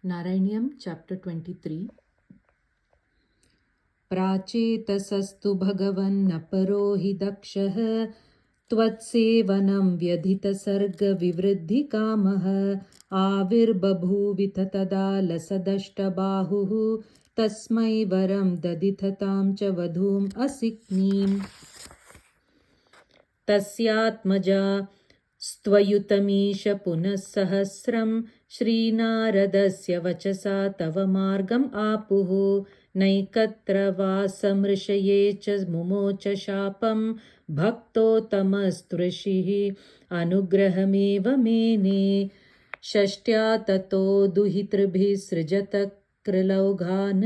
Narayanyam chapter 23. प्राचेतसस्तु भगवन्नपरो हि दक्षः त्वत्सेवनं व्यधितसर्गविवृद्धिकामः आविर्बभूविथ तदा लसदष्टबाहुः तस्मै वरं ददिथतां च वधूम् असिक्नीम् तस्यात्मजा स्त्वयुतमीश पुनः सहस्रं श्रीनारदस्य वचसा तव मार्गम् आपुः नैकत्र वासमृषये च मुमोच शापं भक्तोत्तमस्तृषिः अनुग्रहमेव मेने षष्ट्या ततो दुहितृभिः सृजत कृलौघान्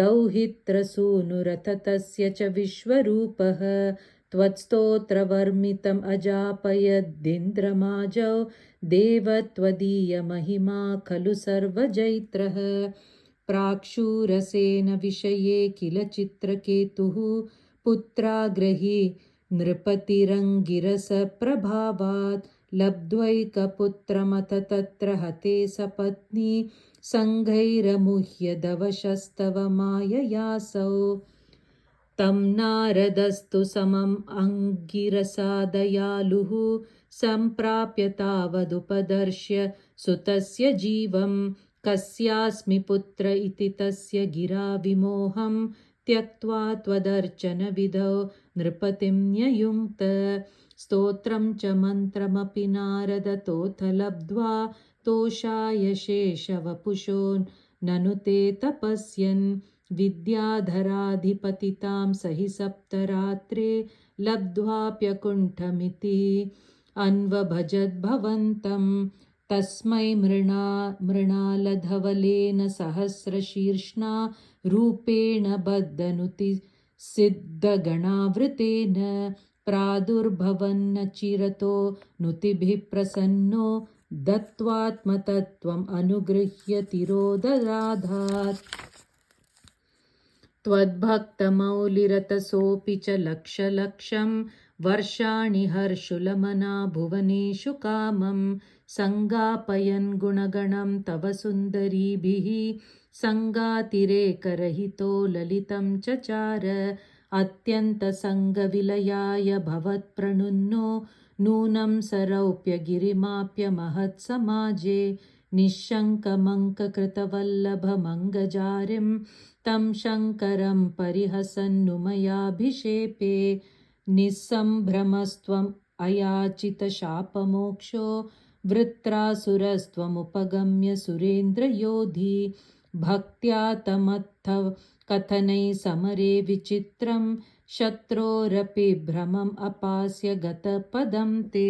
दौहित्रसूनुरथ तस्य च विश्वरूपः त्वत्स्तोत्रवर्मितम् अजापयदिन्द्रमाजौ देव त्वदीयमहिमा खलु सर्वजैत्रः प्राक्षूरसेन विषये किल चित्रकेतुः पुत्राग्रही नृपतिरङ्गिरसप्रभावात् लब्ध्वैकपुत्रमथ तत्र हते सपत्नी सङ्घैरमुह्य दवशस्तव माययासौ तं नारदस्तु समम् अङ्गिरसा दयालुः सम्प्राप्य तावदुपदर्श्य सुतस्य जीवं कस्यास्मि पुत्र इति तस्य गिरा विमोहं त्यक्त्वा त्वदर्चनविधौ नृपतिं न्ययुङ्क्त स्तोत्रं च मन्त्रमपि नारदतोऽथ लब्ध्वा तोषाय शेषवपुषो ननु ते तपस्यन् विद्याधराधिपतितां सहि सप्तरात्रे लब्ध्वाप्यकुण्ठमिति अन्वभजद्भवन्तं तस्मै मृणालधवलेन सहस्रशीर्ष्णा रूपेण बद्धनुति सिद्धगणावृतेन प्रादुर्भवन्नचिरतो नुतिभिः प्रसन्नो दत्त्वात्मतत्त्वम् अनुगृह्य तिरोदराधात् त्वद्भक्तमौलिरतसोऽपि च लक्षलक्षं वर्षाणि हर्षुलमना भुवनेषु कामं सङ्गापयन् गुणगणं तव सुन्दरीभिः सङ्गातिरेकरहितो ललितं चचार अत्यन्तसङ्गविलयाय भवत्प्रणुन्नो नूनं सरौप्यगिरिमाप्य महत्समाजे निःशङ्कमङ्ककृतवल्लभमङ्गजारिं तं शङ्करं परिहसन्नुमयाभिषेपे निःसम्भ्रमस्त्वम् अयाचितशापमोक्षो वृत्रासुरस्त्वमुपगम्य सुरेन्द्रयोधी भक्त्या तमत्थ कथनैः समरे विचित्रं शत्रोरपि भ्रमम् अपास्य गतपदं ते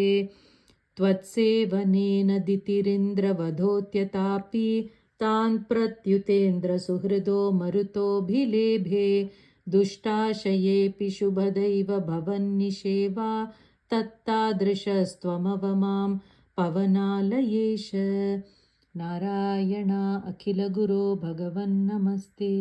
त्वत्सेवनेन दितिरिन्द्रवधोऽत्यतापि तान् प्रत्युतेन्द्रसुहृदो मरुतोऽभिलेभे दुष्टाशयेऽपि शुभदैव भवन्निषेवा तत्तादृशस्त्वमव मां पवनालयेश नारायण अखिलगुरो भगवन्नमस्ते।